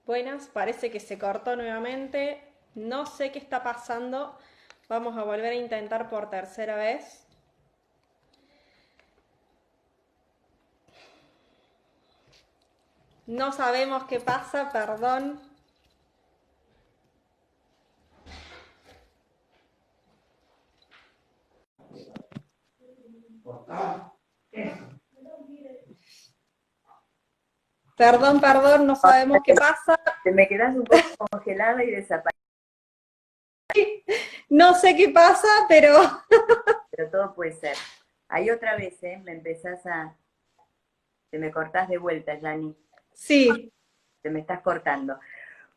Buenas, parece que se cortó nuevamente. No sé qué está pasando. Vamos a volver a intentar por tercera vez. No sabemos qué pasa, perdón. Perdón, no sabemos qué pasa. Te me quedas un poco congelada y desapareces, No sé qué pasa, pero pero todo puede ser. Ahí otra vez, ¿eh? Te me cortás de vuelta, Yani. sí, Te me estás cortando. A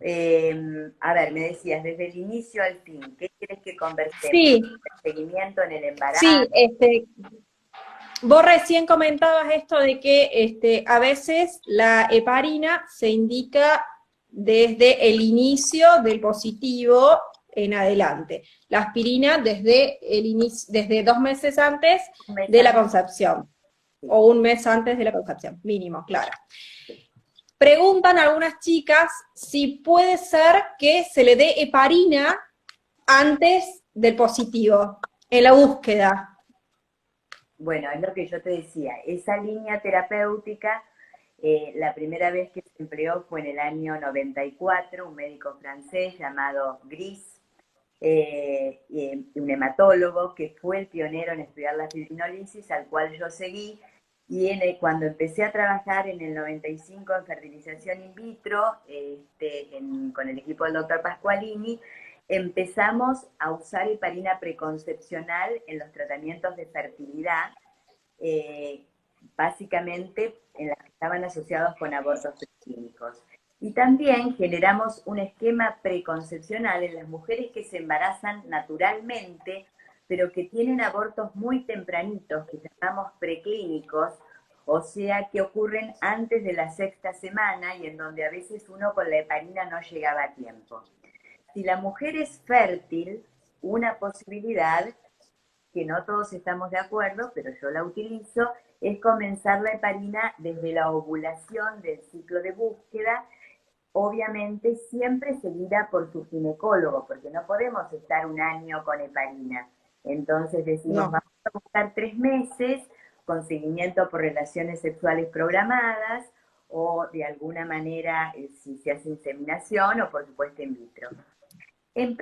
ver, me decías, desde el inicio al fin, ¿qué quieres que conversemos? sí, ¿El seguimiento en el embarazo? sí. Vos recién comentabas esto de que a veces la heparina se indica desde el inicio del positivo en adelante. La aspirina desde el inicio, desde 2 meses antes Un mes de la antes, concepción, sí. o un mes antes de la concepción, mínimo, claro. Preguntan algunas chicas si puede ser que se le dé heparina antes del positivo, en la búsqueda. Bueno, es lo que yo te decía, esa línea terapéutica, la primera vez que se empleó fue en el año 94, un médico francés llamado Gris, un hematólogo que fue el pionero en estudiar la fibrinolisis, al cual yo seguí, y cuando empecé a trabajar en el 95 en fertilización in vitro, con el equipo del doctor Pasqualini, empezamos a usar heparina preconcepcional en los tratamientos de fertilidad, eh, básicamente en las que estaban asociados con abortos preclínicos. Y también generamos un esquema preconcepcional en las mujeres que se embarazan naturalmente, pero que tienen abortos muy tempranitos, que llamamos preclínicos, o sea, que ocurren antes de la sexta semana y en donde a veces uno con la heparina no llegaba a tiempo. Si la mujer es fértil, una posibilidad que no todos estamos de acuerdo, pero yo la utilizo, es comenzar la heparina desde la ovulación del ciclo de búsqueda, obviamente siempre seguida por su ginecólogo, porque no podemos estar un año con heparina. Entonces decimos, No. vamos a buscar 3 meses con seguimiento por relaciones sexuales programadas o de alguna manera si se hace inseminación o por supuesto in vitro. En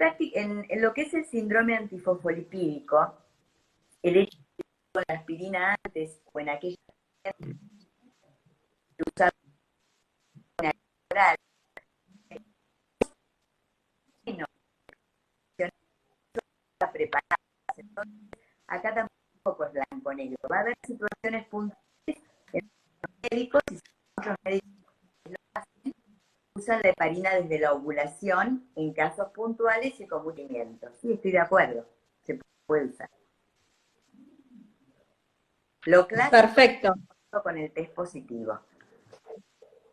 lo que es el síndrome antifosfolipídico, el hecho de la aspirina antes o en aquella que usaba una oral, no está preparada. Entonces, acá tampoco es blanco-negro. Va a haber situaciones puntuales en los médicos y muchos médicos usan la heparina desde la ovulación en casos puntuales y con movimiento. Sí, estoy de acuerdo. Se puede usar. Lo clásico Perfecto. es con el test positivo.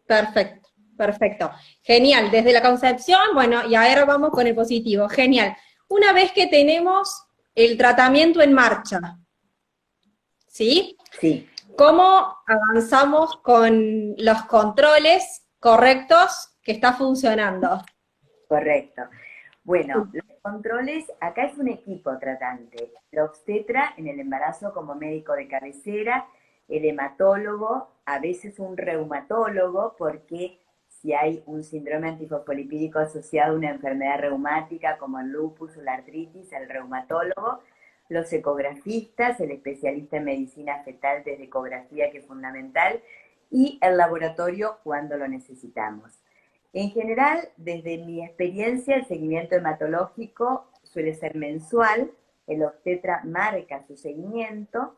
Perfecto, perfecto. Genial, desde la concepción, bueno, y ahora vamos con el positivo. Genial. Una vez que tenemos el tratamiento en marcha, ¿sí? Sí, ¿Cómo avanzamos con los controles correctos que está funcionando? correcto. Bueno, los controles, acá es un equipo tratante. La obstetra en el embarazo como médico de cabecera, el hematólogo, a veces un reumatólogo, porque si hay un síndrome antifosfolipídico asociado a una enfermedad reumática como el lupus o la artritis, el reumatólogo, los ecografistas, el especialista en medicina fetal desde ecografía, que es fundamental, y el laboratorio cuando lo necesitamos. En general, desde mi experiencia, el seguimiento hematológico suele ser mensual, el obstetra marca su seguimiento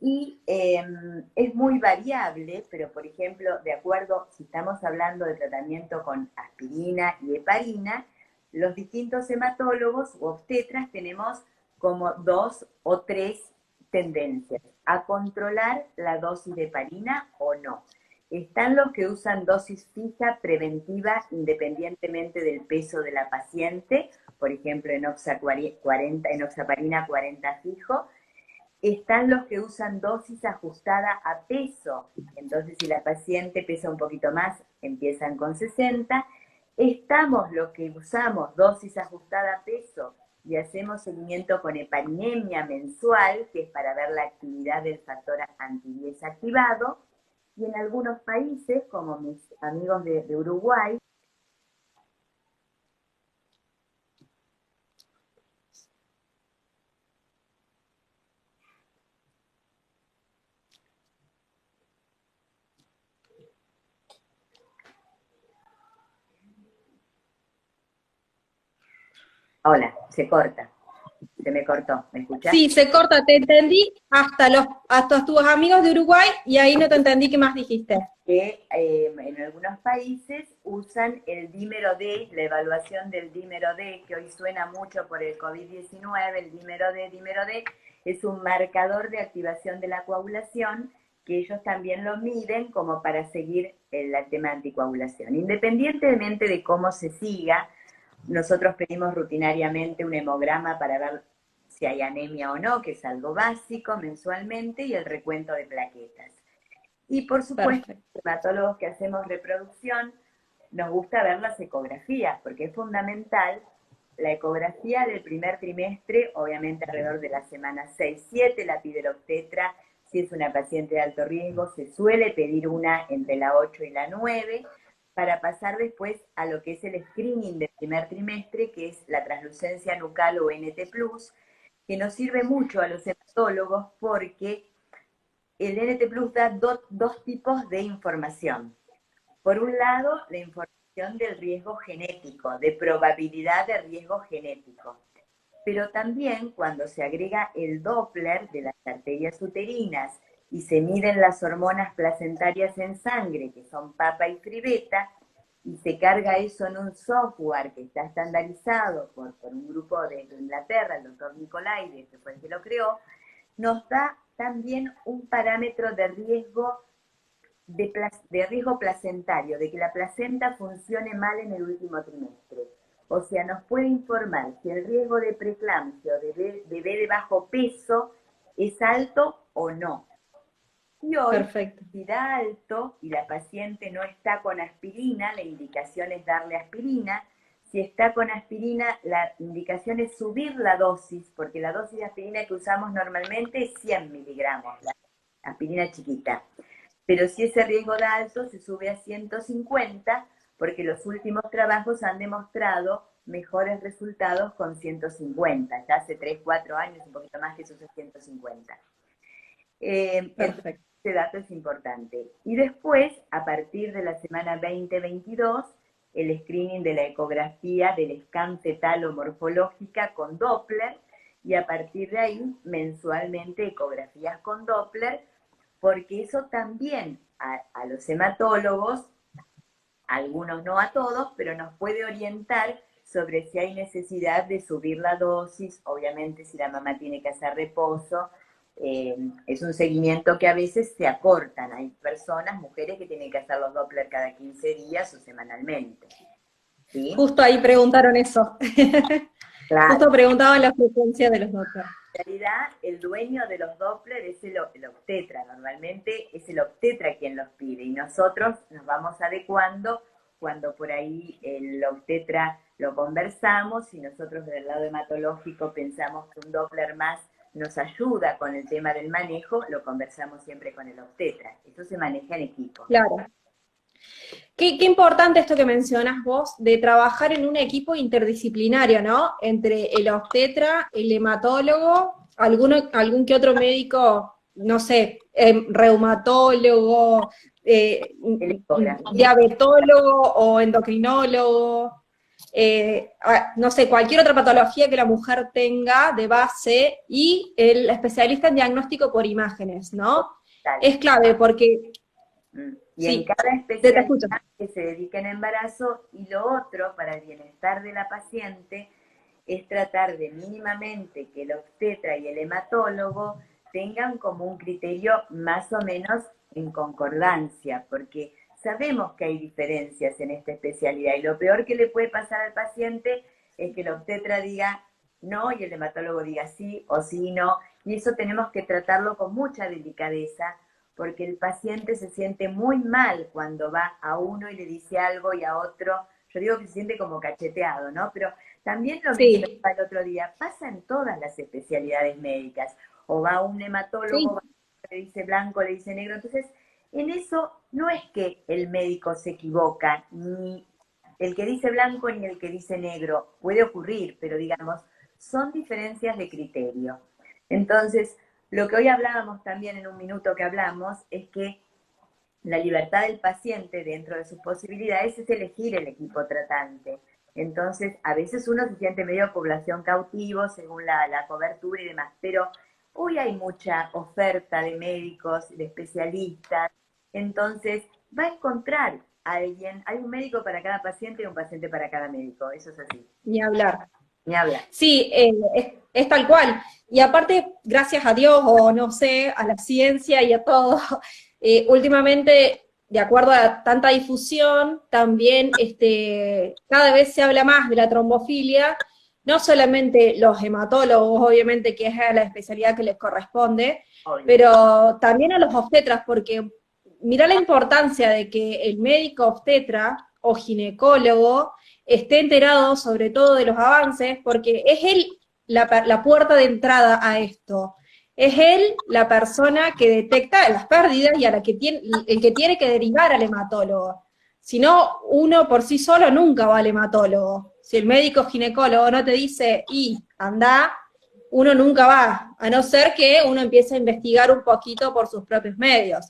y es muy variable, pero por ejemplo, de acuerdo, si estamos hablando de tratamiento con aspirina y heparina, los distintos hematólogos u obstetras tenemos como 2 o 3 tendencias: a controlar la dosis de heparina o no. Están los que usan dosis fija preventiva independientemente del peso de la paciente, por ejemplo, enoxaparina 40 fijo. Están los que usan dosis ajustada a peso, entonces si la paciente pesa un poquito más, empiezan con 60. Estamos los que usamos dosis ajustada a peso y hacemos seguimiento con heparinemia mensual, que es para ver la actividad del factor anti-10 activado, y en algunos países, como mis amigos de Uruguay, hola, se corta, se me cortó, ¿me escuchás? Sí, se corta, te entendí hasta tus amigos de Uruguay y ahí no te entendí qué más dijiste. Que en algunos países usan el dímero D, la evaluación del dímero D, que hoy suena mucho por el COVID-19, el dímero D, es un marcador de activación de la coagulación, que ellos también lo miden como para seguir el tema de anticoagulación. Independientemente de cómo se siga, nosotros pedimos rutinariamente un hemograma para ver si hay anemia o no, que es algo básico mensualmente, y el recuento de plaquetas. Y por supuesto, los hematólogos que hacemos reproducción, nos gusta ver las ecografías, porque es fundamental la ecografía del primer trimestre, obviamente alrededor de la semana 6-7, la pide el obstetra. Si es una paciente de alto riesgo, se suele pedir una entre la 8 y la 9, para pasar después a lo que es el screening del primer trimestre, que es la translucencia nucal o NT+, que nos sirve mucho a los hematólogos porque el NT Plus da dos tipos de información. Por un lado, la información del riesgo genético, de probabilidad de riesgo genético. Pero también cuando se agrega el Doppler de las arterias uterinas y se miden las hormonas placentarias en sangre, que son PAPA y FRI-beta, y se carga eso en un software que está estandarizado por un grupo de Inglaterra, el doctor Nicolaides, que fue el que lo creó, nos da también un parámetro de riesgo riesgo placentario, de que la placenta funcione mal en el último trimestre. O sea, nos puede informar si el riesgo de preeclampsia o de bebé de bajo peso es alto o no. Y hoy, si da alto y la paciente no está con aspirina, la indicación es darle aspirina. Si está con aspirina, la indicación es subir la dosis, porque la dosis de aspirina que usamos normalmente es 100 miligramos, la aspirina chiquita. Pero si ese riesgo da alto, se sube a 150, porque los últimos trabajos han demostrado mejores resultados con 150. Ya hace 3-4 años, un poquito más que se usa 150. Perfecto. Este dato es importante. Y después, a partir de la semana 20-22, el screening de la ecografía del scan fetal o morfológica con Doppler, y a partir de ahí, mensualmente, ecografías con Doppler, porque eso también a los hematólogos, a algunos no a todos, pero nos puede orientar sobre si hay necesidad de subir la dosis, obviamente si la mamá tiene que hacer reposo. Es un seguimiento que a veces se acortan. Hay personas, mujeres, que tienen que hacer los Doppler cada 15 días o semanalmente. ¿Sí? Justo ahí preguntaron eso. Claro. Justo preguntaban la frecuencia de los Doppler. En realidad, el dueño de los Doppler es el obstetra. Normalmente es el obstetra quien los pide y nosotros nos vamos adecuando cuando por ahí el obstetra lo conversamos y nosotros del lado hematológico pensamos que un Doppler más nos ayuda con el tema del manejo, lo conversamos siempre con el obstetra. Esto se maneja en equipo. Claro. Qué importante esto que mencionas vos, de trabajar en un equipo interdisciplinario, ¿no? Entre el obstetra, el hematólogo, algún que otro médico, no sé, reumatólogo, diabetólogo o endocrinólogo, no sé, cualquier otra patología que la mujer tenga de base, y el especialista en diagnóstico por imágenes, ¿no? Es clave porque... Y sí, en cada especialidad que se dedica en embarazo, y lo otro, para el bienestar de la paciente, es tratar de mínimamente que el obstetra y el hematólogo tengan como un criterio más o menos en concordancia, porque sabemos que hay diferencias en esta especialidad, y lo peor que le puede pasar al paciente es que el obstetra diga no y el hematólogo diga sí o sí no, y eso tenemos que tratarlo con mucha delicadeza, porque el paciente se siente muy mal cuando va a uno y le dice algo y a otro yo digo que se siente como cacheteado, ¿no? Pero también lo Sí, mencionaba el otro día, pasa en todas las especialidades médicas, o va un sí, hematólogo, le dice blanco, le dice negro, entonces en eso no es que el médico se equivoca, ni el que dice blanco ni el que dice negro, puede ocurrir, pero digamos, son diferencias de criterio. Entonces, lo que hoy hablábamos también en un minuto que hablamos es que la libertad del paciente dentro de sus posibilidades es elegir el equipo tratante. Entonces, a veces uno se siente medio población cautivo según la cobertura y demás, pero hoy hay mucha oferta de médicos, de especialistas, entonces va a encontrar a alguien, hay un médico para cada paciente y un paciente para cada médico, eso es así, ni hablar. ni hablar. Sí, es tal cual. Y aparte, gracias a Dios, o no sé, a la ciencia y a todo, últimamente, de acuerdo a tanta difusión, también cada vez se habla más de la trombofilia, no solamente los hematólogos, obviamente, que es la especialidad que les corresponde, Obvio. pero también a los obstetras, porque mira la importancia de que el médico obstetra o ginecólogo esté enterado sobre todo de los avances, porque es él la puerta de entrada a esto. Es él la persona que detecta las pérdidas y a la que tiene, el que tiene que derivar al hematólogo. Si no, uno por sí solo nunca va al hematólogo. Si el médico ginecólogo no te dice, y anda, uno nunca va, a no ser que uno empiece a investigar un poquito por sus propios medios.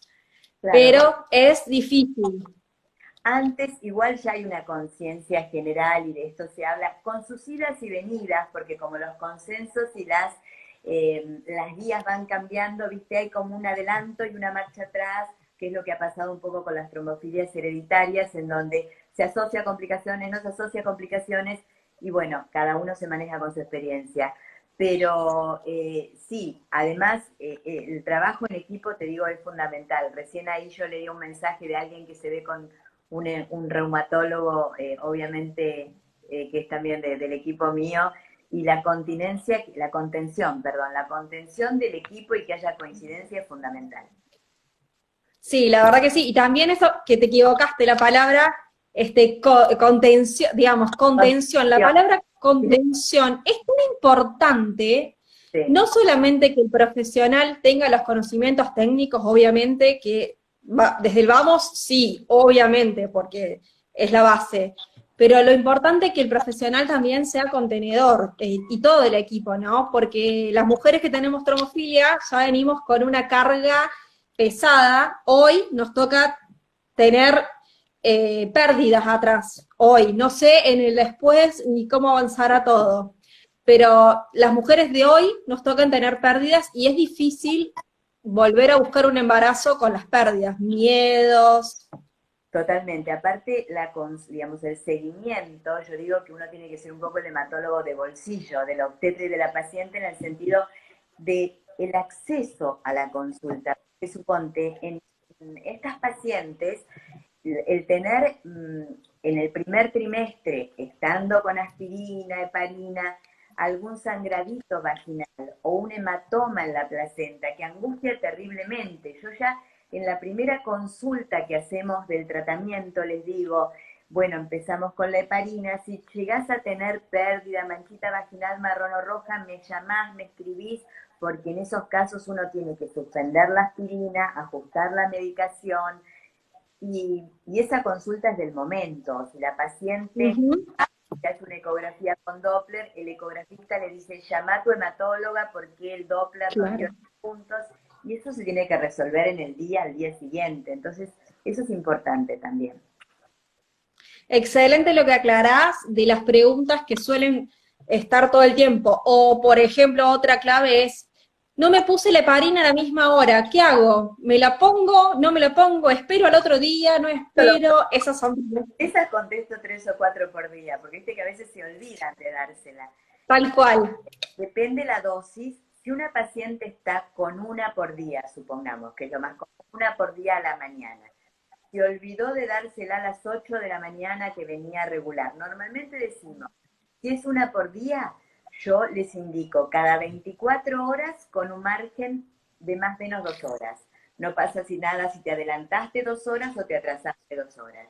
Claro, Pero es difícil. antes igual ya hay una conciencia general y de esto se habla con sus idas y venidas, porque como los consensos y las guías van cambiando, viste, hay como un adelanto y una marcha atrás, que es lo que ha pasado un poco con las trombofilias hereditarias, en donde se asocia a complicaciones, no se asocia a complicaciones, y bueno, cada uno se maneja con su experiencia. Pero sí, además el trabajo en equipo, te digo, es fundamental. Recién ahí yo le di un mensaje de alguien que se ve con un reumatólogo, obviamente, que es también del equipo mío, y la continencia, la contención, perdón, la contención del equipo y que haya coincidencia es fundamental. Sí, la verdad que sí. Y también eso que te equivocaste, la palabra contención, digamos, contención. La palabra contención es tan importante, Sí, no solamente que el profesional tenga los conocimientos técnicos, obviamente, que desde el vamos, sí, obviamente, porque es la base. Pero lo importante es que el profesional también sea contenedor, y todo el equipo, ¿no? Porque las mujeres que tenemos tromofilia ya venimos con una carga pesada, hoy nos toca tener pérdidas atrás, hoy, no sé en el después ni cómo avanzará todo, pero las mujeres de hoy nos tocan tener pérdidas y es difícil volver a buscar un embarazo con las pérdidas, miedos. totalmente. Aparte, digamos, el seguimiento, yo digo que uno tiene que ser un poco el hematólogo de bolsillo, de la obstetra y de la paciente, en el sentido de el acceso a la consulta. Que suponte, en estas pacientes, el tener en el primer trimestre, estando con aspirina, heparina, algún sangradito vaginal o un hematoma en la placenta que angustia terriblemente. Yo ya en la primera consulta que hacemos del tratamiento les digo, bueno, empezamos con la heparina, si llegás a tener pérdida, manchita vaginal marrón o roja, me llamás, me escribís, porque en esos casos uno tiene que suspender la aspirina, ajustar la medicación, y esa consulta es del momento. Si la paciente Ujú, hace una ecografía con Doppler, el ecografista le dice, llama a tu hematóloga porque el Doppler no dio claro. puntos, y eso se tiene que resolver en el día, al día siguiente. Entonces, eso es importante también. Excelente lo que aclarás de las preguntas que suelen estar todo el tiempo. O, por ejemplo, otra clave es, no me puse la heparina a la misma hora, ¿qué hago? ¿Me la pongo? ¿No me la pongo? ¿Espero al otro día? ¿No espero? Esas son Esas contesto 3 o 4 por día, porque viste que a veces se olvidan de dársela. tal cual. Depende la dosis. Si una paciente está con una por día, supongamos, que es lo más común, una por día a la mañana, se olvidó de dársela a las 8 de la mañana que venía regular. Normalmente decimos, si es una por día, yo les indico cada 24 horas con un margen de más o menos 2 horas. No pasa si nada si te adelantaste 2 horas o te atrasaste 2 horas.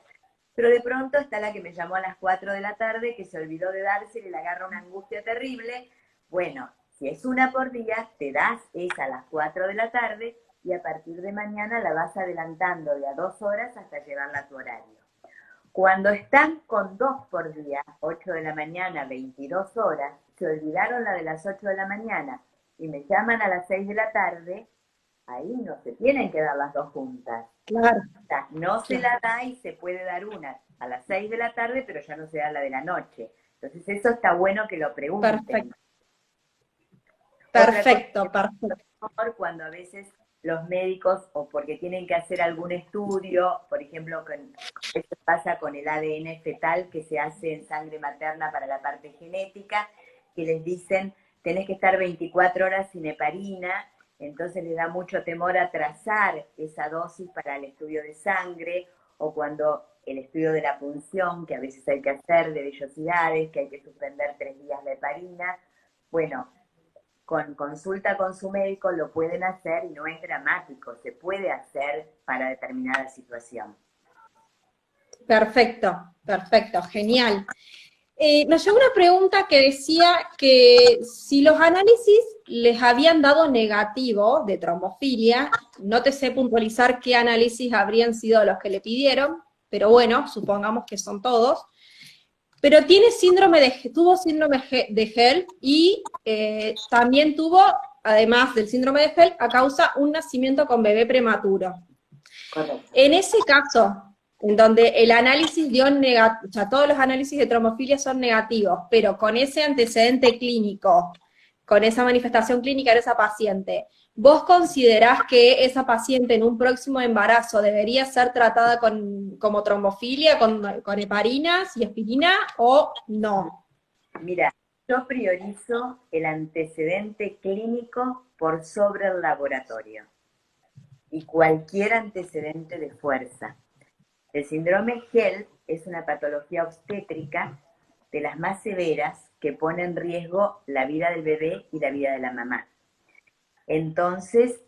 Pero de pronto está la que me llamó a las 4 de la tarde, que se olvidó de darse y le agarra una angustia terrible. Bueno, si es una por día, te das esa a las 4 de la tarde y a partir de mañana la vas adelantando de a 2 horas hasta llevarla a tu horario. Cuando están con 2 por día, 8 de la mañana, 22 horas, se olvidaron la de las 8 de la mañana y me llaman a las 6 de la tarde, ahí no se tienen que dar las dos juntas. Claro. O sea, no se la da y se puede dar una a las 6 de la tarde, pero ya no se da la de la noche. Entonces eso está bueno que lo pregunten. Perfecto. Otra Perfecto, cosa perfecto. cuando a veces los médicos, o porque tienen que hacer algún estudio, por ejemplo, esto pasa con el ADN fetal que se hace en sangre materna para la parte genética, que les dicen, tenés que estar 24 horas sin heparina, entonces les da mucho temor atrasar esa dosis para el estudio de sangre, o cuando el estudio de la punción, que a veces hay que hacer, de vellosidades, que hay que suspender 3 días la heparina. Bueno, con consulta con su médico lo pueden hacer y no es dramático, se puede hacer para determinada situación. Perfecto, perfecto, genial. Nos llegó una pregunta que decía que si los análisis les habían dado negativo de trombofilia, no te sé puntualizar qué análisis habrían sido los que le pidieron, pero bueno, supongamos que son todos, pero tuvo síndrome de HELLP y también tuvo, además del síndrome de HELLP, a causa un nacimiento con bebé prematuro. Correcto. En ese caso, en donde el análisis dio negativo, o sea, todos los análisis de trombofilia son negativos, pero con ese antecedente clínico, con esa manifestación clínica de esa paciente, ¿vos considerás que esa paciente en un próximo embarazo debería ser tratada como trombofilia, con heparinas y aspirina, o no? Mira, yo priorizo el antecedente clínico por sobre el laboratorio y cualquier antecedente de fuerza. El síndrome HELLP es una patología obstétrica de las más severas que pone en riesgo la vida del bebé y la vida de la mamá. Entonces,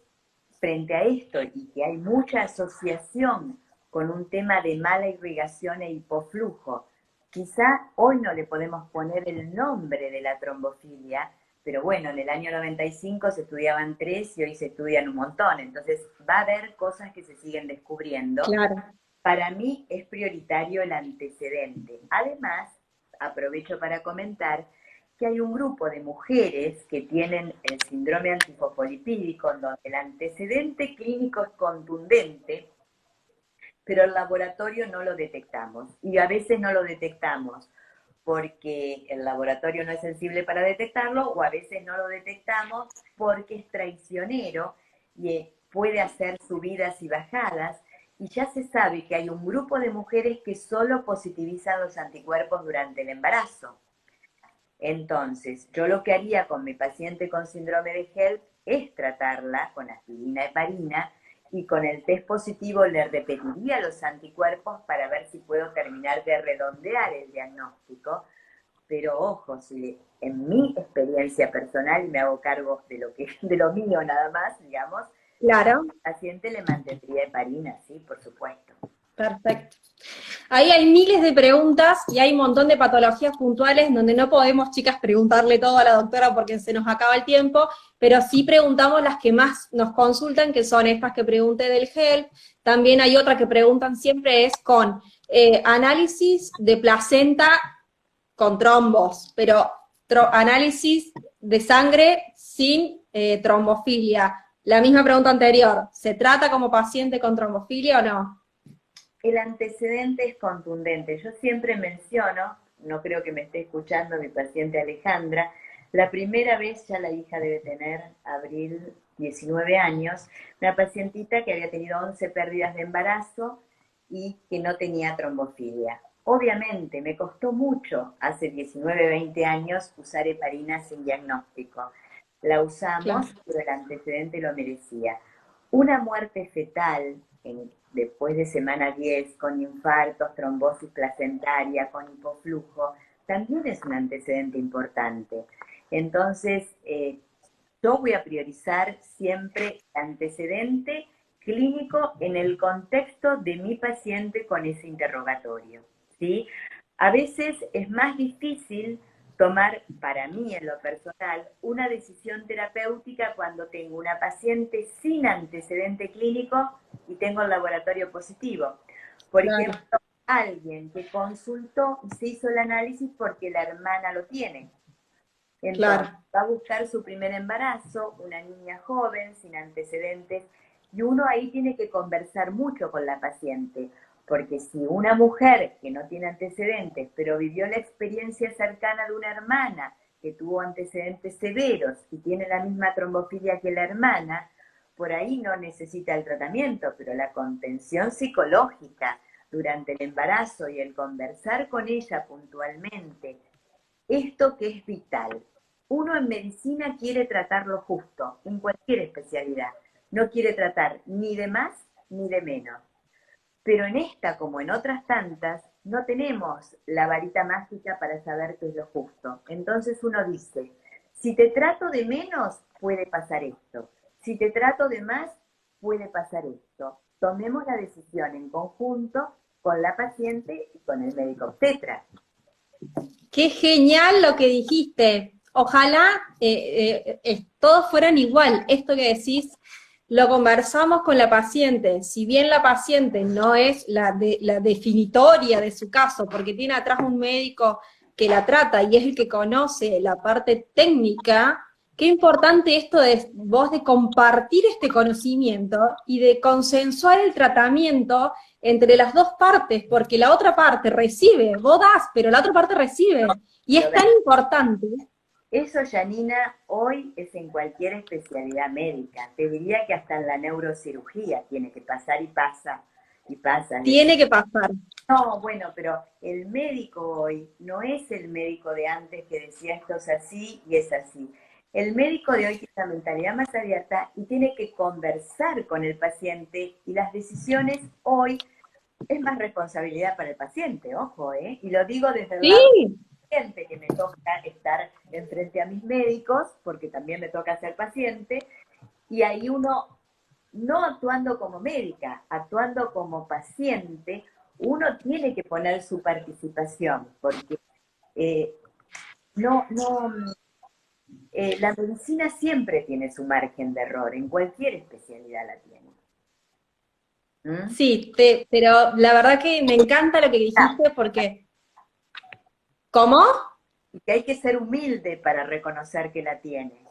frente a esto y que hay mucha asociación con un tema de mala irrigación e hipoflujo, quizá hoy no le podemos poner el nombre de la trombofilia, pero bueno, en el año 95 se estudiaban 3 y hoy se estudian un montón, entonces va a haber cosas que se siguen descubriendo. Claro. Para mí es prioritario el antecedente. Además, aprovecho para comentar que hay un grupo de mujeres que tienen el síndrome antifosfolipídico, en donde el antecedente clínico es contundente, pero el laboratorio no lo detectamos. Y a veces no lo detectamos porque el laboratorio no es sensible para detectarlo, o a veces no lo detectamos porque es traicionero y puede hacer subidas y bajadas. Y ya se sabe que hay un grupo de mujeres que solo positivizan los anticuerpos durante el embarazo. Entonces, yo lo que haría con mi paciente con síndrome de HELP es tratarla con aspirina heparina y con el test positivo le repetiría los anticuerpos para ver si puedo terminar de redondear el diagnóstico. Pero ojo, si en mi experiencia personal, y me hago cargo de lo mío nada más, digamos, Claro. al paciente le mantendría heparina, sí, por supuesto. Perfecto. Ahí hay miles de preguntas y hay un montón de patologías puntuales donde no podemos, chicas, preguntarle todo a la doctora porque se nos acaba el tiempo, pero sí preguntamos las que más nos consultan, que son estas que pregunté del HELP. También hay otra que preguntan siempre, es con análisis de placenta con trombos, pero análisis de sangre sin trombofilia. La misma pregunta anterior, ¿se trata como paciente con trombofilia o no? El antecedente es contundente. Yo siempre menciono, no creo que me esté escuchando mi paciente Alejandra, la primera vez, ya la hija debe tener, Abril, 19 años, una pacientita que había tenido 11 pérdidas de embarazo y que no tenía trombofilia. Obviamente, me costó mucho hace 19, 20 años usar heparina sin diagnóstico. La usamos, claro, pero el antecedente lo merecía. Una muerte fetal después de semana 10, con infartos, trombosis placentaria, con hipoflujo, también es un antecedente importante. Entonces, yo voy a priorizar siempre el antecedente clínico en el contexto de mi paciente con ese interrogatorio, ¿sí? A veces es más difícil tomar, para mí en lo personal, una decisión terapéutica cuando tengo una paciente sin antecedente clínico y tengo el laboratorio positivo. Por Claro, ejemplo, alguien que consultó y se hizo el análisis porque la hermana lo tiene. Entonces, claro. va a buscar su primer embarazo, una niña joven, sin antecedentes, y uno ahí tiene que conversar mucho con la paciente, porque si una mujer que no tiene antecedentes, pero vivió la experiencia cercana de una hermana que tuvo antecedentes severos y tiene la misma trombofilia que la hermana, por ahí no necesita el tratamiento, pero la contención psicológica durante el embarazo y el conversar con ella puntualmente, esto que es vital. Uno en medicina quiere tratar lo justo, en cualquier especialidad. No quiere tratar ni de más ni de menos. Pero en esta, como en otras tantas, no tenemos la varita mágica para saber qué es lo justo. Entonces uno dice, si te trato de menos, puede pasar esto. Si te trato de más, puede pasar esto. Tomemos la decisión en conjunto con la paciente y con el médico obstetra. Qué genial lo que dijiste. Ojalá todos fueran igual. Esto que decís, lo conversamos con la paciente. Si bien la paciente no es la definitoria de su caso, porque tiene atrás un médico que la trata y es el que conoce la parte técnica, qué importante esto de vos de compartir este conocimiento y de consensuar el tratamiento entre las dos partes, porque la otra parte recibe, vos das, pero la otra parte recibe. Y Pero es tan importante. eso, Janina, hoy es en cualquier especialidad médica. Te diría que hasta en la neurocirugía tiene que pasar y pasa y pasa. Tiene que pasar. No, bueno, pero el médico hoy no es el médico de antes que decía esto es así y es así. El médico de hoy tiene una mentalidad más abierta y tiene que conversar con el paciente y las decisiones hoy es más responsabilidad para el paciente, ojo, ¿eh? Y lo digo desde el lado Sí, paciente, que me toca estar enfrente a mis médicos, porque también me toca ser paciente, y ahí uno, no actuando como médica, actuando como paciente, uno tiene que poner su participación, porque eh, no, no, la medicina siempre tiene su margen de error, en cualquier especialidad la tiene. ¿Mm? sí, pero la verdad que me encanta lo que dijiste porque, ¿cómo? Y que hay que ser humilde para reconocer que la tiene.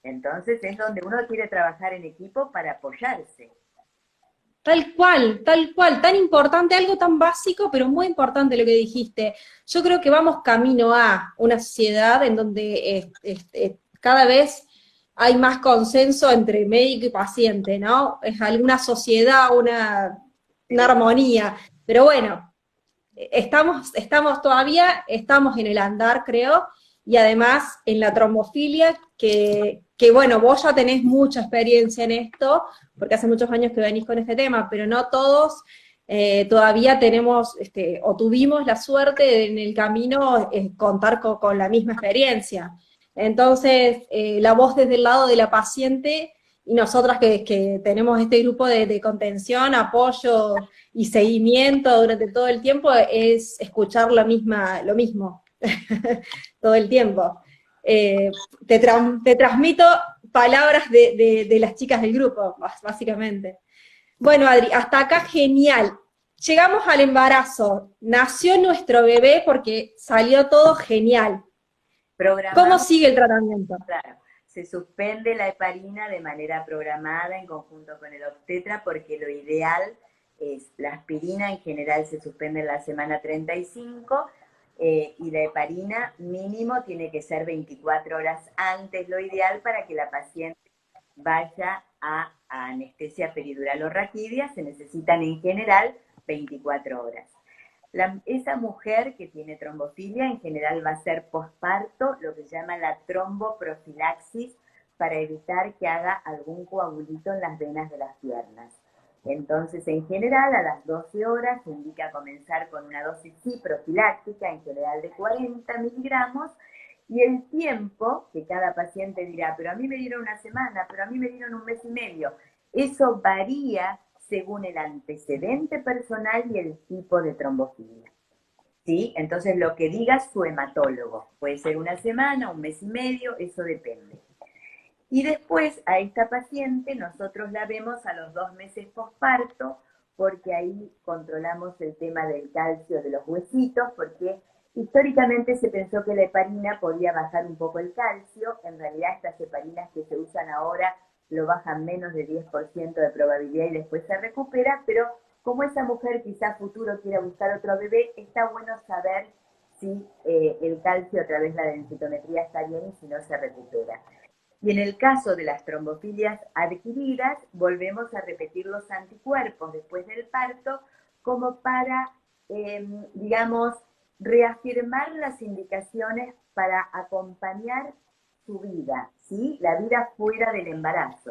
Entonces es donde uno quiere trabajar en equipo para apoyarse. Tal cual, tan importante, algo tan básico, pero muy importante lo que dijiste. Yo creo que vamos camino a una sociedad en donde cada vez hay más consenso entre médico y paciente, ¿no? Es alguna sociedad, una Pero armonía. Pero bueno, estamos todavía, estamos en el andar, creo, y además en la trombofilia, que bueno, vos ya tenés mucha experiencia en esto, porque hace muchos años que venís con este tema, pero no todos todavía tenemos, o tuvimos la suerte de, en el camino contar con la misma experiencia. Entonces, la voz desde el lado de la paciente y nosotras que tenemos este grupo de contención, apoyo y seguimiento durante todo el tiempo es escuchar lo mismo, todo el tiempo. Te transmito palabras de las chicas del grupo, básicamente. Bueno, Adri, hasta acá genial. Llegamos al embarazo. Nació nuestro bebé porque salió todo genial. ¿Cómo programamos, sigue el tratamiento? claro, se suspende la heparina de manera programada en conjunto con el obstetra porque lo ideal es la aspirina en general se suspende en la semana 35 y la heparina mínimo tiene que ser 24 horas antes, lo ideal para que la paciente vaya a anestesia peridural o raquidia, se necesitan en general 24 horas. Esa mujer que tiene trombofilia en general va a ser posparto, lo que se llama la tromboprofilaxis, para evitar que haga algún coagulito en las venas de las piernas. Entonces, en general, a las 12 horas se indica comenzar con una dosis sí profiláctica, en general de 40 miligramos, y el tiempo, que cada paciente dirá, pero a mí me dieron una semana, pero a mí me dieron un mes y medio, Eso varía según el antecedente personal y el tipo de trombofilia. ¿Sí? Entonces, lo que diga su hematólogo, puede ser una semana, un mes y medio, eso depende. Y después a esta paciente nosotros la vemos a los 2 meses posparto, porque ahí controlamos el tema del calcio de los huesitos, porque históricamente se pensó que la heparina podía bajar un poco el calcio. En realidad estas heparinas que se usan ahora lo bajan menos de 10% de probabilidad y después se recupera, pero como esa mujer quizá futuro quiera buscar otro bebé, está bueno saber si el calcio a través de la densitometría está bien y si no se recupera. Y en el caso de las trombofilias adquiridas, volvemos a repetir los anticuerpos después del parto como para, digamos, reafirmar las indicaciones para acompañar su vida, ¿sí? La vida fuera del embarazo.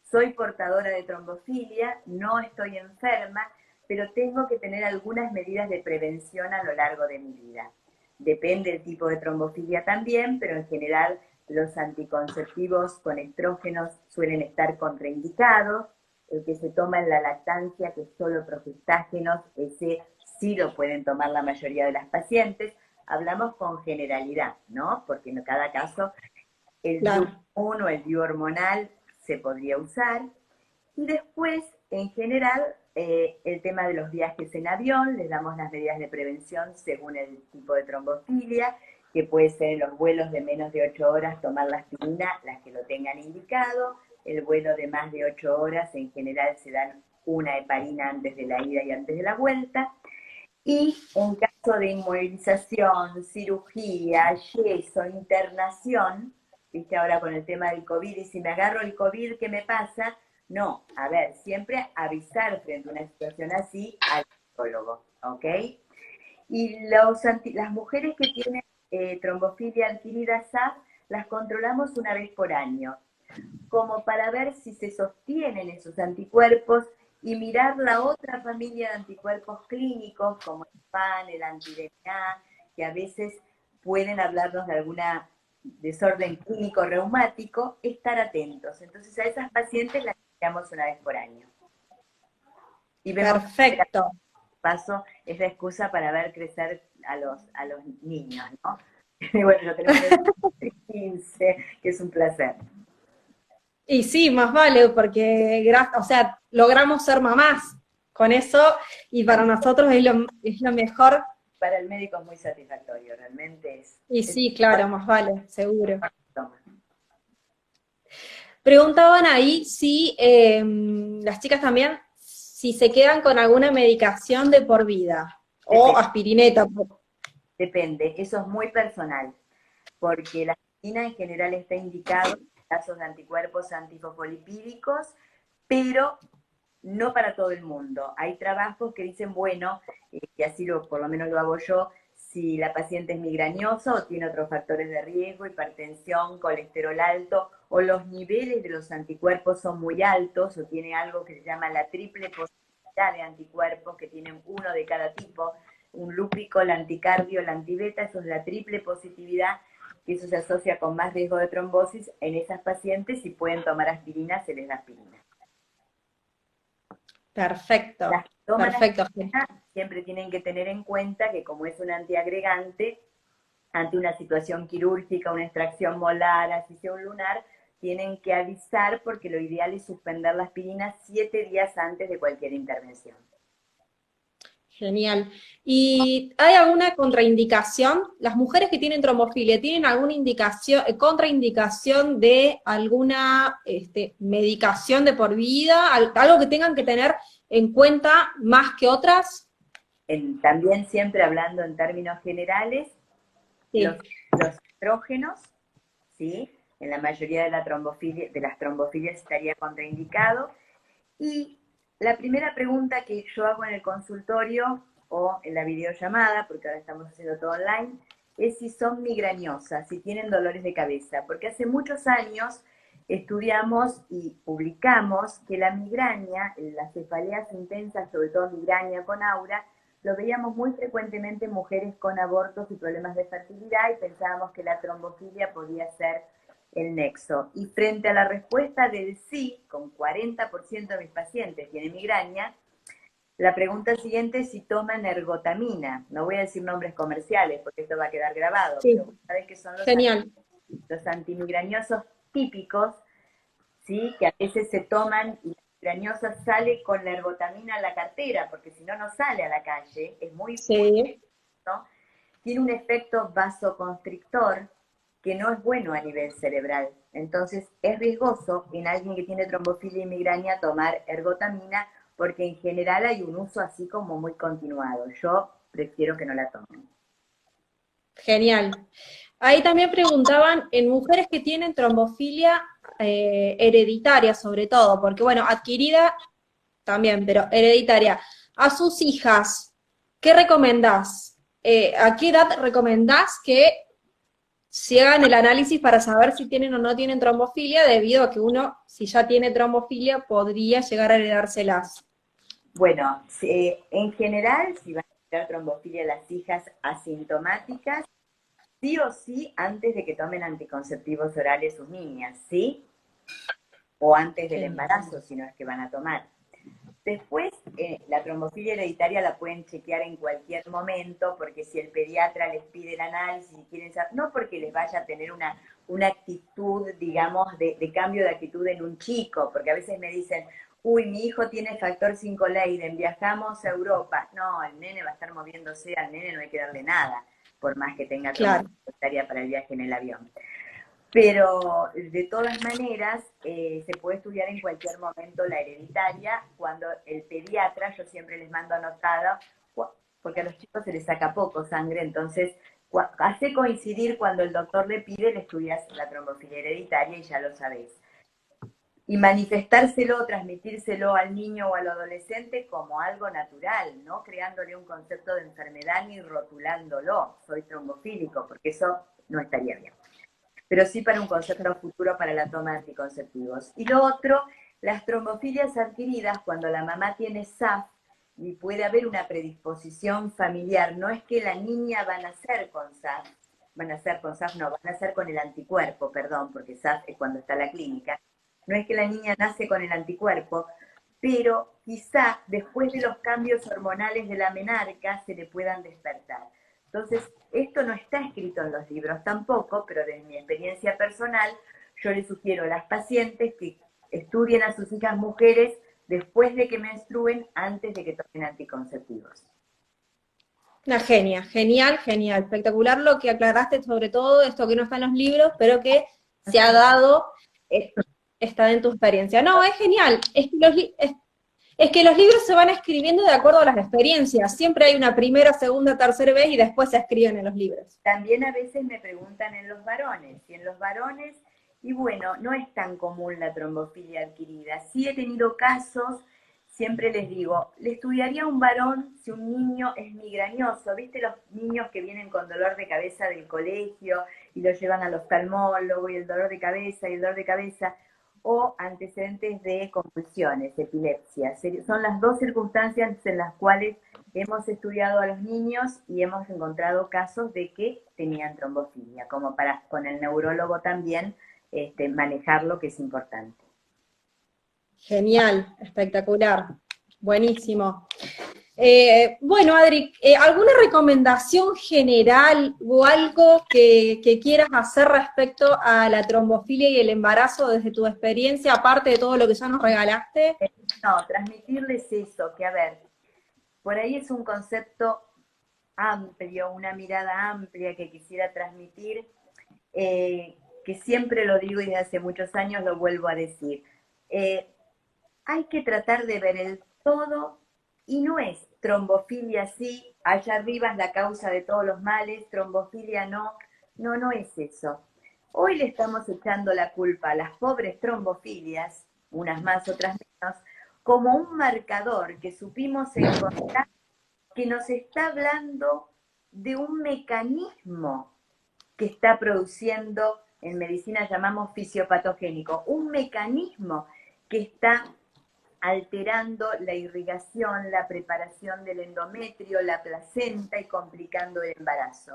Soy portadora de trombofilia, no estoy enferma, pero tengo que tener algunas medidas de prevención a lo largo de mi vida. Depende del tipo de trombofilia también, pero en general los anticonceptivos con estrógenos suelen estar contraindicados. El que se toma en la lactancia, que es solo progestágenos, ese sí lo pueden tomar la mayoría de las pacientes. Hablamos con generalidad, ¿no? Porque en cada caso el Claro. DIU-1 o el DIU hormonal se podría usar. Y después, en general, el tema de los viajes en avión, les damos las medidas de prevención según el tipo de trombofilia, que puede ser en los vuelos de menos de 8 horas tomar la aspirina, las que lo tengan indicado. El vuelo de más de 8 horas, en general se dan una heparina antes de la ida y antes de la vuelta. Y en caso de inmovilización, cirugía, yeso, internación, viste ahora con el tema del COVID, y si me agarro el COVID, ¿qué me pasa? No, a ver, siempre avisar frente a una situación así al psicólogo, ¿ok? Y las mujeres que tienen trombofilia adquirida SAF, las controlamos una vez por año, como para ver si se sostienen esos anticuerpos y mirar la otra familia de anticuerpos clínicos, como el PAN, el anti-DNA, que a veces pueden hablarnos de alguna desorden clínico reumático, estar atentos. Entonces a esas pacientes las miramos una vez por año. Y vemos que el Perfecto. paso es la excusa para ver crecer a los niños, ¿no? Y bueno, lo tenemos en 15, que es un placer. Y sí, más vale, porque o sea, logramos ser mamás con eso y para nosotros es lo mejor. Para el médico es muy satisfactorio, realmente Y es sí, claro, más vale, seguro. toma. Preguntaban ahí si las chicas también, si se quedan con alguna medicación de por vida o Depende, aspirineta. depende, eso es muy personal, porque la aspirina en general está indicado en casos de anticuerpos antifosfolipídicos, pero no para todo el mundo. Hay trabajos que dicen, bueno, y así por lo menos lo hago yo, si la paciente es migrañosa o tiene otros factores de riesgo, hipertensión, colesterol alto, o los niveles de los anticuerpos son muy altos, o tiene algo que se llama la triple positividad de anticuerpos, que tienen uno de cada tipo, un lúpico, el anticardio, el antibeta, eso es la triple positividad, que eso se asocia con más riesgo de trombosis en esas pacientes. Si pueden tomar aspirina, se les da aspirina. Las Perfecto, que toman perfecto. aspirina siempre tienen que tener en cuenta que como es un antiagregante, ante una situación quirúrgica, una extracción molar, ascisión lunar, tienen que avisar porque lo ideal es suspender la aspirina 7 días antes de cualquier intervención. Genial. ¿Y hay alguna contraindicación? ¿Las mujeres que tienen trombofilia tienen alguna indicación, contraindicación de alguna medicación de por vida? ¿Algo que tengan que tener en cuenta más que otras? También siempre hablando en términos generales, los, Sí, los estrógenos, ¿sí? En la mayoría de las trombofilias estaría contraindicado. Y la primera pregunta que yo hago en el consultorio o en la videollamada, porque ahora estamos haciendo todo online, es si son migrañosas, si tienen dolores de cabeza, porque hace muchos años estudiamos y publicamos que la migraña, las cefaleas intensas, sobre todo migraña con aura, lo veíamos muy frecuentemente en mujeres con abortos y problemas de fertilidad y pensábamos que la trombofilia podía ser el nexo. Y frente a la respuesta del sí, con 40% de mis pacientes tienen migraña, la pregunta siguiente es si toman ergotamina. No voy a decir nombres comerciales porque esto va a quedar grabado, Sí, pero sabes que son genial. los antimigrañosos típicos, ¿sí? Que a veces se toman y la migrañosa sale con la ergotamina en la cartera, porque si no, no sale a la calle. Es muy, muy, Sí, ¿no? Tiene un efecto vasoconstrictor que no es bueno a nivel cerebral. Entonces es riesgoso en alguien que tiene trombofilia y migraña tomar ergotamina porque en general hay un uso así como muy continuado. Yo prefiero que no la tomen. genial. Ahí también preguntaban en mujeres que tienen trombofilia hereditaria, sobre todo, porque bueno, adquirida también, pero hereditaria. A sus hijas, ¿qué recomendás? ¿A qué edad recomendás que se hagan el análisis para saber si tienen o no tienen trombofilia, debido a que uno, si ya tiene trombofilia, podría llegar a heredárselas? Bueno, en general, si van a tener trombofilia las hijas asintomáticas, sí o sí antes de que tomen anticonceptivos orales sus niñas, ¿sí? O antes del Genial. embarazo, si no es que van a tomar. Después, la trombofilia hereditaria la pueden chequear en cualquier momento, porque si el pediatra les pide el análisis y quieren saber, no porque les vaya a tener una actitud, digamos, de cambio de actitud en un chico, porque a veces me dicen, uy, mi hijo tiene factor 5 Leiden, viajamos a Europa. No, el nene va a estar moviéndose, al nene no hay que darle nada, por más que tenga Claro. trombofilia hereditaria para el viaje en el avión. Pero de todas maneras, se puede estudiar en cualquier momento la hereditaria. Cuando el pediatra, yo siempre les mando anotado, porque a los chicos se les saca poco sangre, entonces hace coincidir cuando el doctor le pide, le estudias la trombofilia hereditaria y ya lo sabés. Y manifestárselo, transmitírselo al niño o al adolescente como algo natural, no creándole un concepto de enfermedad ni rotulándolo, soy trombofílico, porque eso no estaría bien, pero sí para un concepto futuro para la toma de anticonceptivos. Y lo otro, las trombofilias adquiridas, cuando la mamá tiene SAF y puede haber una predisposición familiar, no es que la niña va a nacer con SAF, van a nacer con SAF, no, van a nacer con el anticuerpo, perdón, porque SAF es cuando está la clínica. No es que la niña nace con el anticuerpo, pero quizá después de los cambios hormonales de la menarca se le puedan despertar. Entonces, esto no está escrito en los libros tampoco, pero desde mi experiencia personal, yo le sugiero a las pacientes que estudien a sus hijas mujeres después de que menstruen, antes de que tomen anticonceptivos. Una genia, genial, genial, espectacular lo que aclaraste, sobre todo esto que no está en los libros, pero que se ha dado, eh, está en tu experiencia. No, es genial, es que los libros se van escribiendo de acuerdo a las experiencias, siempre hay una primera, segunda, tercera vez y después se escriben en los libros. También a veces me preguntan en los varones, y en los varones, y bueno, no es tan común la trombofilia adquirida. Sí he tenido casos, siempre les digo, le estudiaría a un varón si un niño es migrañoso. ¿Viste los niños que vienen con dolor de cabeza del colegio y los llevan al oftalmólogo y el dolor de cabeza y el dolor de cabeza? O antecedentes de convulsiones, epilepsia. Son las dos circunstancias en las cuales hemos estudiado a los niños y hemos encontrado casos de que tenían trombofilia, como para con el neurólogo también manejarlo, que es importante. Genial, espectacular, buenísimo. Bueno, Adri, ¿alguna recomendación general o algo que quieras hacer respecto a la trombofilia y el embarazo desde tu experiencia, aparte de todo lo que ya nos regalaste? No, transmitirles eso, que a ver, por ahí es un concepto amplio, una mirada amplia que quisiera transmitir, que siempre lo digo y desde hace muchos años lo vuelvo a decir. Eh, Hay que tratar de ver el todo y no es trombofilia sí, allá arriba es la causa de todos los males, trombofilia no, no es eso. Hoy le estamos echando la culpa a las pobres trombofilias, unas más, otras menos, como un marcador que supimos encontrar que nos está hablando de un mecanismo que está produciendo, en medicina llamamos fisiopatogénico, un mecanismo que está alterando la irrigación, la preparación del endometrio, la placenta y complicando el embarazo.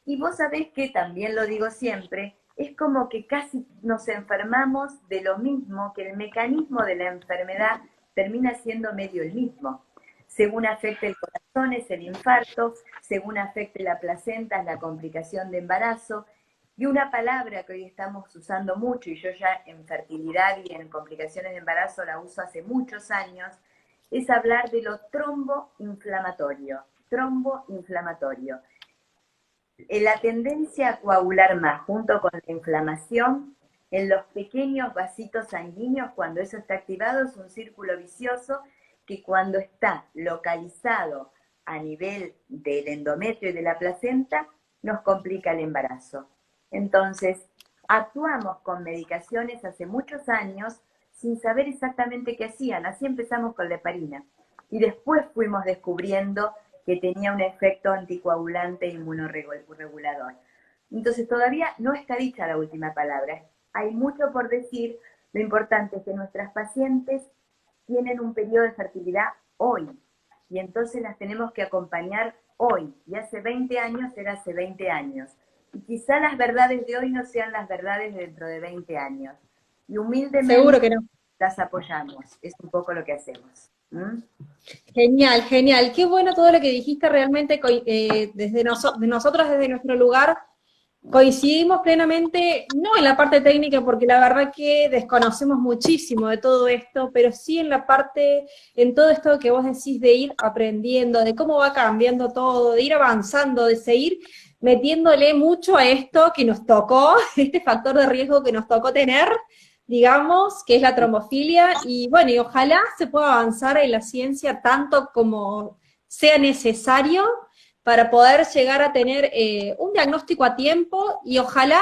Y vos sabés que, también lo digo siempre, es como que casi nos enfermamos de lo mismo, que el mecanismo de la enfermedad termina siendo medio el mismo. Según afecte el corazón es el infarto, según afecte la placenta es la complicación de embarazo, y una palabra que hoy estamos usando mucho, y yo ya en fertilidad y en complicaciones de embarazo la uso hace muchos años, es hablar de lo tromboinflamatorio. Tromboinflamatorio. La tendencia a coagular más junto con la inflamación en los pequeños vasitos sanguíneos, cuando eso está activado, es un círculo vicioso que cuando está localizado a nivel del endometrio y de la placenta, nos complica el embarazo. Entonces, actuamos con medicaciones hace muchos años sin saber exactamente qué hacían. Así empezamos con la heparina. Y después fuimos descubriendo que tenía un efecto anticoagulante e inmunorregulador. Entonces, todavía no está dicha la última palabra. Hay mucho por decir. Lo importante es que nuestras pacientes tienen un periodo de fertilidad hoy. Y entonces las tenemos que acompañar hoy. Y hace 20 años era hace 20 años. Y quizá las verdades de hoy no sean las verdades de dentro de 20 años. Y humildemente Seguro que no. las apoyamos. Es un poco lo que hacemos. ¿Mm? Genial, genial. Qué bueno todo lo que dijiste realmente desde nosotros, desde nuestro lugar. Coincidimos plenamente, no en la parte técnica, porque la verdad que desconocemos muchísimo de todo esto, pero sí en la parte, en todo esto que vos decís de ir aprendiendo, de cómo va cambiando todo, de ir avanzando, de seguir metiéndole mucho a esto que nos tocó, este factor de riesgo que nos tocó tener, digamos, que es la trombofilia, y bueno, y ojalá se pueda avanzar en la ciencia tanto como sea necesario para poder llegar a tener un diagnóstico a tiempo y ojalá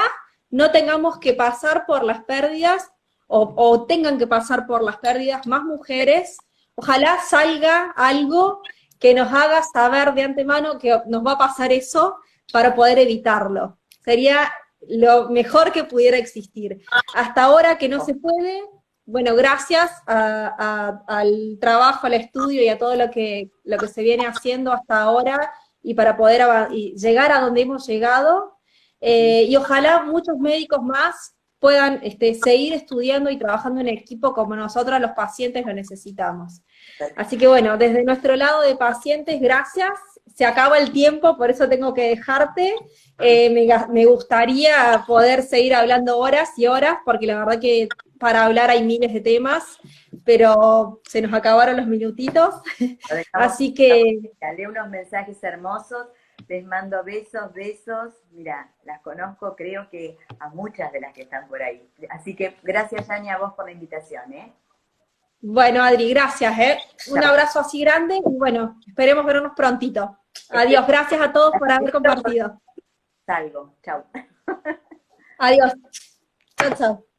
no tengamos que pasar por las pérdidas o tengan que pasar por las pérdidas más mujeres, ojalá salga algo que nos haga saber de antemano que nos va a pasar eso para poder evitarlo. Sería lo mejor que pudiera existir. Hasta ahora que no se puede, bueno, gracias al trabajo, al estudio y a todo lo que se viene haciendo hasta ahora, y para poder llegar a donde hemos llegado, y ojalá muchos médicos más puedan seguir estudiando y trabajando en equipo como nosotros los pacientes lo necesitamos. Así que bueno, desde nuestro lado de pacientes, gracias. Se acaba el tiempo, por eso tengo que dejarte. Me gustaría poder seguir hablando horas y horas, porque la verdad que para hablar hay miles de temas, pero se nos acabaron los minutitos. Así que... Leo unos mensajes hermosos, les mando besos, besos. Mira, las conozco, creo que a muchas de las que están por ahí. Así que gracias, Yani, a vos por la invitación, ¿eh? Bueno, Adri, gracias, ¿eh? Un abrazo así grande y bueno, esperemos vernos prontito. Adiós, gracias a todos por haber compartido. Salgo, chau. Adiós. Chao, chao.